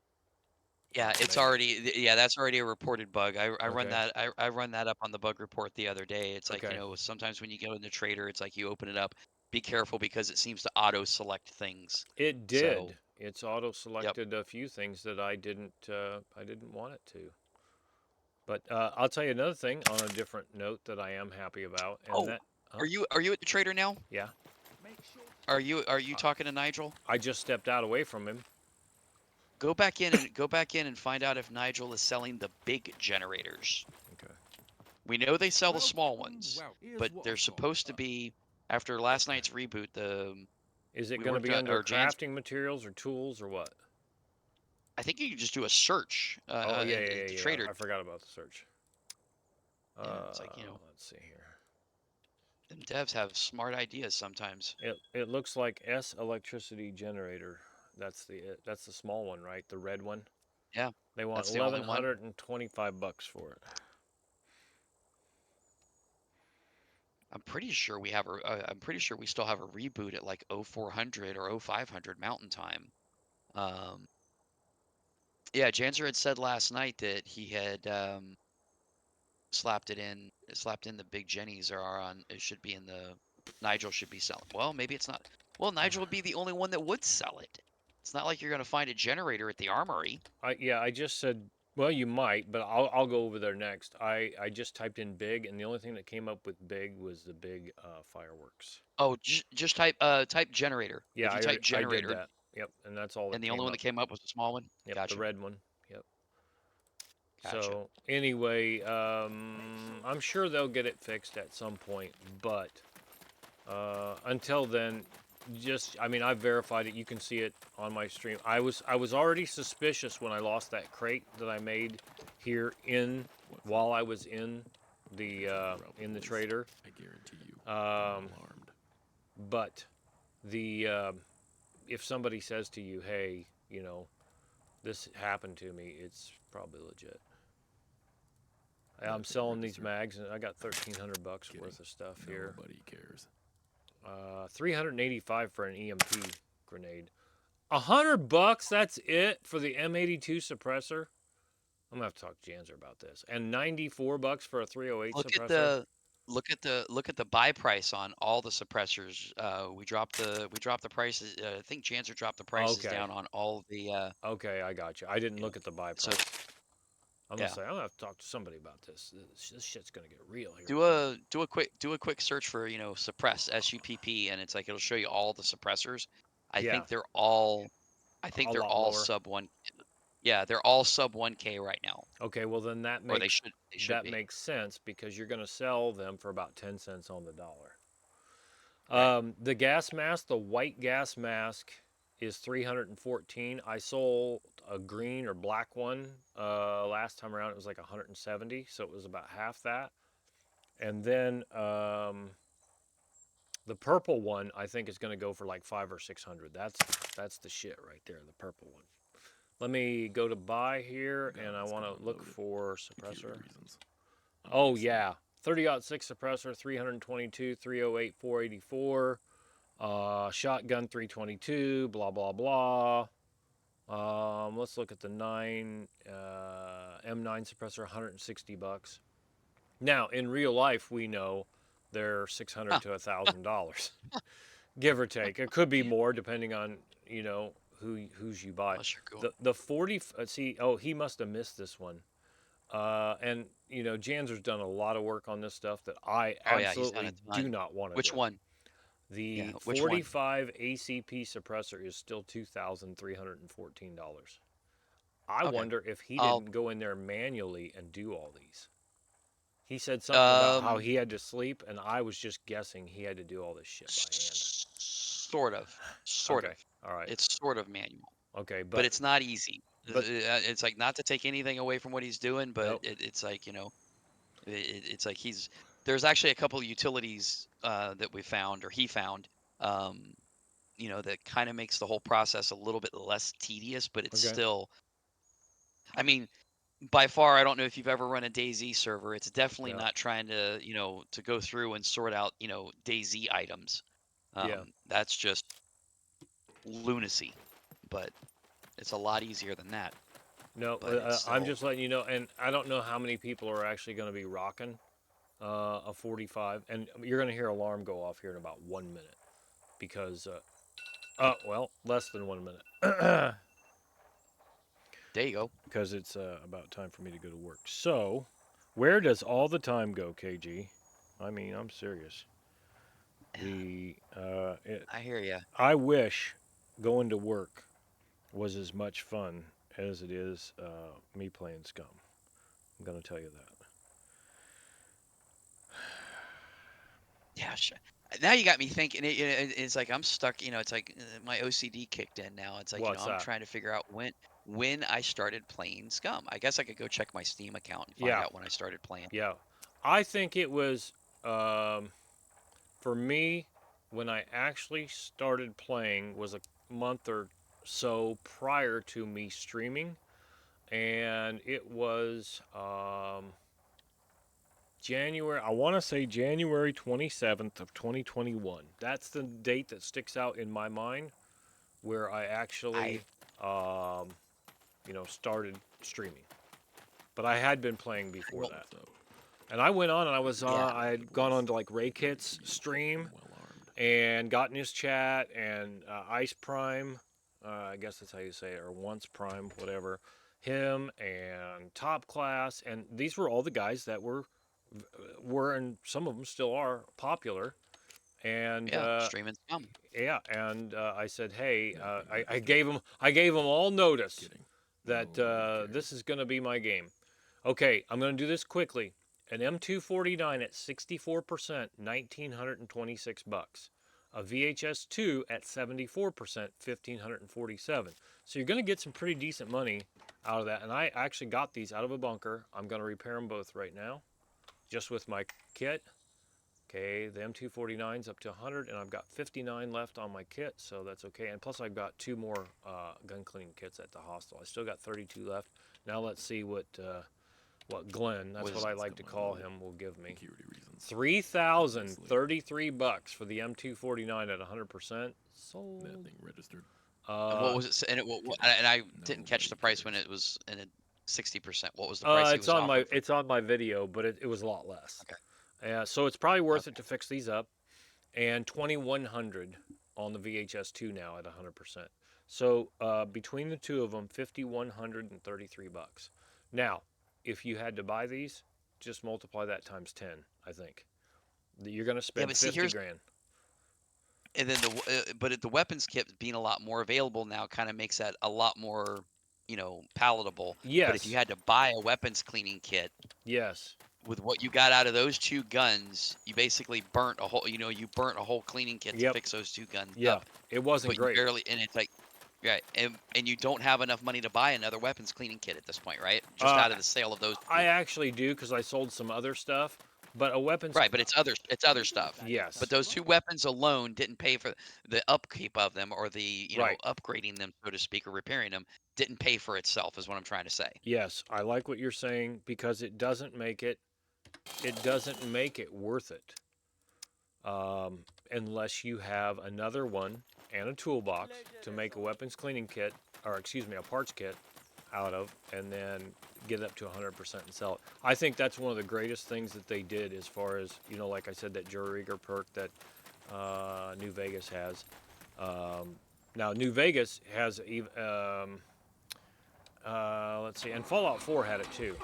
S2: Yeah, it's
S1: menu.
S2: already yeah, that's already a reported bug. I run
S1: Okay.
S2: that I run that up on the bug report the other day. It's like,
S1: Okay.
S2: sometimes when you go in the trader, it's like you open it up, be careful because it seems to auto select things.
S1: It
S2: So,
S1: did. It's auto
S2: yep.
S1: selected a few things that I didn't want it to. But I'll tell you another thing on a different note that I am happy about, and
S2: Oh,
S1: that, huh?
S2: are you at the trader now?
S1: Yeah,
S3: Make sure
S2: Are you
S1: I,
S2: talking to Nigel?
S1: I just stepped out away from him.
S2: Go back in and find out if Nigel is selling the big generators.
S1: Okay.
S2: We know they sell the small
S3: welcome,
S2: ones,
S3: well. Here's
S2: but
S3: what
S2: they're
S3: I've got.
S2: supposed to be after last night's reboot.
S1: Is it
S2: We
S1: going to
S2: worked
S1: be
S2: on
S1: under
S2: or Jan's.
S1: crafting materials or tools or what?
S2: I think you can just do a search
S1: Oh yeah, yeah,
S2: at the
S1: yeah, yeah.
S2: trader.
S1: I forgot about the search.
S2: Yeah, it's like
S1: Let's see here.
S2: them devs have smart ideas sometimes.
S1: It looks like S electricity generator. That's the small one, right? The red one.
S2: Yeah,
S1: They want
S2: that's the only one.
S1: $1,125 for it.
S2: I'm pretty sure we still have a reboot at like 0400 or 0500 Mountain Time. Um, yeah, Janser had said last night that he had slapped in the big Jennies are on. It should be in the Nigel should be selling. Well, maybe it's not. Well, Nigel would be the only one that would sell it. It's not like you're gonna find a generator at the armory.
S1: I just said, well, you might, but I'll go over there next. I just typed in big, and the only thing that came up with big was the big fireworks.
S2: Oh, just type generator.
S1: Yeah,
S2: If you type
S1: I did
S2: generator,
S1: that. Yep, and that's all
S2: and
S1: that
S2: the only
S1: came
S2: one
S1: up.
S2: that came up was the small one.
S1: Yep, the
S2: Gotcha.
S1: red one. Yep.
S2: Gotcha.
S1: So anyway, I'm sure they'll get it fixed at some point, but until then, just I mean, I've verified it. You can see it on my stream. I was already suspicious when I lost that crate that I made here in while I was in the trader.
S3: I guarantee you.
S1: Um,
S3: Alarmed.
S1: but the if somebody says to you, "Hey, you know, this happened to me," it's probably legit. I'm
S3: Nothing,
S1: selling these
S3: Register.
S1: mags, and I got $1,300
S3: Kidding.
S1: worth of stuff here.
S3: Nobody cares.
S1: 385 for an EMP grenade. $100. That's it for the M82 suppressor. I'm gonna have to talk to Janzer about this. And $94 for a 308
S2: Look at
S1: suppressor.
S2: the look at the buy price on all the suppressors. We dropped the prices. I think Janser dropped the prices
S1: Okay,
S2: down on all the.
S1: okay, I got you. I didn't look at the buy
S2: So
S1: price. I'm gonna
S2: yeah,
S1: say I'm gonna have to talk to somebody about this. This shit's gonna get real here
S2: do
S1: soon.
S2: a quick search for suppress SUPP, and it's like it'll show you all the suppressors. I
S1: Yeah,
S2: think they're all I think
S1: a
S2: they're
S1: lot
S2: all
S1: lower.
S2: sub one. Yeah, they're all sub 1K right now,
S1: Okay, well then
S2: or they should
S1: that
S2: be.
S1: makes sense because you're gonna sell them for about 10 cents on the dollar.
S2: Right.
S1: The gas mask, the white gas mask, is 314. I sold a green or black one last time around. It was like 170, so it was about half that. And then the purple one, I think is going to go for like 5 or 600. That's the shit right there, the purple one. Let me go to buy here, and I
S3: Guns
S1: want
S3: come
S1: to look
S3: unloaded.
S1: for
S3: Security
S1: suppressor.
S3: reasons.
S1: Oh
S3: Obviously.
S1: yeah, 30-06 suppressor, 322, 308, 484. Shotgun 322, blah blah blah. Let's look at the M9 suppressor, $160. Now, in real life, we know they're
S2: Huh.
S1: 600 to $1,000, give or take. It could be more depending on who's you buy.
S2: Unless you're going.
S1: The 40. See, oh, he must have missed this one. And Janzer's done a lot of work on this stuff that I
S2: Oh yeah, he's done a
S1: absolutely do
S2: ton.
S1: not want to
S2: Which
S1: do.
S2: one? Yeah,
S1: The
S2: which one?
S1: 45 ACP suppressor is still $2,314. I
S2: Okay.
S1: wonder if he
S2: I'll
S1: didn't go in there manually and do all these. He said something about how
S2: um
S1: he had to sleep, and I was just guessing he had to do all this shit by hand.
S2: sort of. Sort
S1: Okay.
S2: of.
S1: All right.
S2: It's sort of manual,
S1: Okay,
S2: but it's not easy.
S1: but
S2: It's like not to take anything away from what he's doing, but
S1: nope.
S2: it's like it's like there's actually a couple of utilities that we found or he found, um, that kind of makes the whole process a little bit less tedious, but it's
S1: Okay.
S2: still. I mean, by far, I don't know if you've ever run a DayZ server. It's definitely
S1: Yeah.
S2: not trying to, to go through and sort out, DayZ items.
S1: Yeah.
S2: That's just lunacy, but it's a lot easier than that.
S1: No,
S2: But it's
S1: I'm
S2: still,
S1: just letting you know, and I don't know how many people are actually going to be rocking a 45, and you're going to hear alarm go off here in about 1 minute because, well, less than 1 minute
S2: there you go.
S1: because it's about time for me to go to work. So, where does all the time go, KG? I mean, I'm serious. The
S2: I hear you.
S1: I wish going to work was as much fun as it is me playing Scum. I'm going to tell you that.
S2: Yeah, sure. Now you got me thinking. It's like I'm stuck. It's like my OCD kicked in now. It's like
S1: What's
S2: I'm
S1: that?
S2: trying to figure out when I started playing Scum. I guess I could go check my Steam account and find
S1: Yeah,
S2: out when I started playing.
S1: yeah. I think it was for me when I actually started playing was a month or so prior to me streaming, and it was January. I want to say January 27th of 2021. That's the date that sticks out in my mind where I
S2: I
S1: actually, um, started streaming. But I had been playing before
S2: well,
S1: that. And I went on and
S2: yeah,
S1: I had gone on to like Ray Kit's stream and got in his chat and Ice Prime, I guess that's how you say it, or Once Prime, whatever. Him and Top Class, and these were all the guys that were and some of them still are popular. And
S2: yeah, streaming Scum.
S1: yeah, and I said, hey, I gave them all notice that this is going to be my game. Okay, I'm going to do this quickly. An M249 at 64%, $1,926. A VHS2 at 74%, $1,547. So you're going to get some pretty decent money out of that. And I actually got these out of a bunker. I'm going to repair them both right now, just with my kit. Okay, the M249's up to 100, and I've got 59 left on my kit, so that's okay. And plus, I've got two more gun cleaning kits at the hostel. I still got 32 left. Now let's see what Glenn, that's what
S2: Was
S1: I like to call him, will give me. 3,033 bucks for the M249 at 100%. Sold.
S3: That thing registered.
S2: and what
S1: Uh,
S2: was it? And and I didn't catch the price when it was in a 60%. What was the price he was offering for?
S1: it's on my video, but it was a lot less.
S2: Okay,
S1: So it's probably worth it
S2: okay.
S1: to fix these up. And 2,100 on the VHS2 now at 100%. So between the two of them, 5,133 bucks. Now, if you had to buy these, just multiply that times 10. I think you're going to
S2: Yeah,
S1: spend
S2: but see,
S1: 50
S2: here's
S1: grand.
S2: and then the weapons kit being a lot more available now kind of makes that a lot more, palatable. But if you
S1: Yes,
S2: had to buy a weapons cleaning kit
S1: yes,
S2: with what you got out of those two guns, you basically burnt a whole, you burnt a whole cleaning kit to
S1: yep,
S2: fix those two guns
S1: yeah.
S2: up.
S1: It wasn't
S2: But you
S1: great.
S2: barely, and it's like, right, and you don't have enough money to buy another weapons cleaning kit at this point, right? Just
S1: Uh,
S2: out of the sale of those
S1: I
S2: two.
S1: actually do because I sold some other stuff, but a weapons.
S2: Right, but it's other stuff.
S1: Yes,
S2: But those two weapons alone didn't pay for the upkeep of them or the,
S1: right.
S2: upgrading them, so to speak, or repairing them didn't pay for itself is what I'm trying to say.
S1: Yes, I like what you're saying because it doesn't make it. It doesn't make it worth it. Unless you have another one and a toolbox to make a weapons cleaning kit, or excuse me, a parts kit out of, and then get it up to 100% and sell it. I think that's one of the greatest things that they did as far as, like I said, that Joe Rieger perk that New Vegas has. Now, New Vegas has, let's see, and Fallout 4 had it too,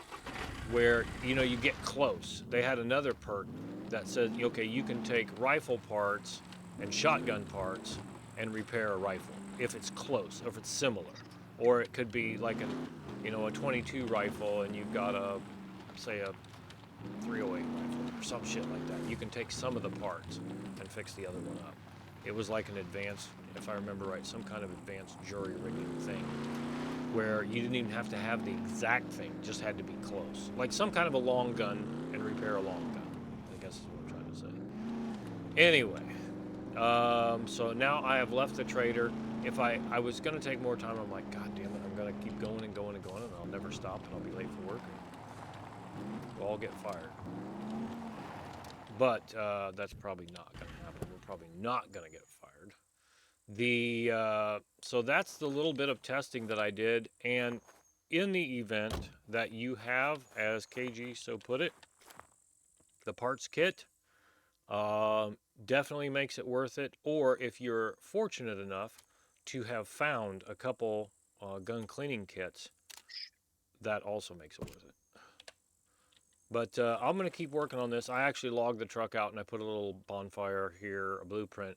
S1: where you get close. They had another perk that said, okay, you can take rifle parts and shotgun parts and repair a rifle if it's close, if it's similar, or it could be like a 22 rifle and you've got say a 308 rifle or some shit like that. You can take some of the parts and fix the other one up. It was like an advanced, if I remember right, some kind of advanced jury rigging thing where you didn't even have to have the exact thing, just had to be close. Like some kind of a long gun and repair a long gun, I guess is what I'm trying to say. Anyway, so now I have left the trader. If I was going to take more time, I'm like, God damn it, I'm going to keep going and going and going, and I'll never stop, and I'll be late for work. We'll all get fired. But that's probably not going to happen. We're probably not going to get fired. So that's the little bit of testing that I did, and in the event that you have, as KG so put it, the parts kit, definitely makes it worth it. Or if you're fortunate enough to have found a couple gun cleaning kits, that also makes it worth it. But I'm going to keep working on this. I actually logged the truck out and I put a little bonfire here, a blueprint,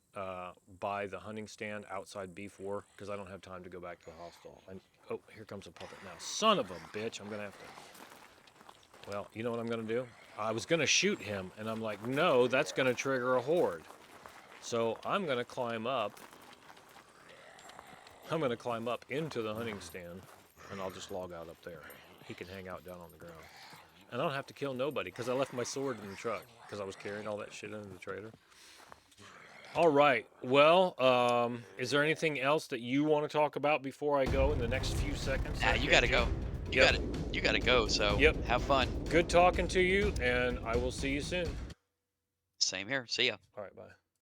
S1: by the hunting stand outside B4 because I don't have time to go back to the hostel. And, oh, here comes a puppet now. Son of a bitch, I'm going to have to... Well, you know what I'm going to do? I was going to shoot him, and I'm like, no, that's going to trigger a horde. So I'm going to climb up. I'm going to climb up into the hunting stand, and I'll just log out up there. He can hang out down on the ground. And I don't have to kill nobody because I left my sword in the truck because I was carrying all that shit into the trailer. All right. Well, is there anything else that you want to talk about before I go in the next few seconds?
S2: Nah, you gotta go. You gotta go. So have fun.
S1: Good talking to you, and I will see you soon.
S2: Same here. See ya.
S1: All right. Bye.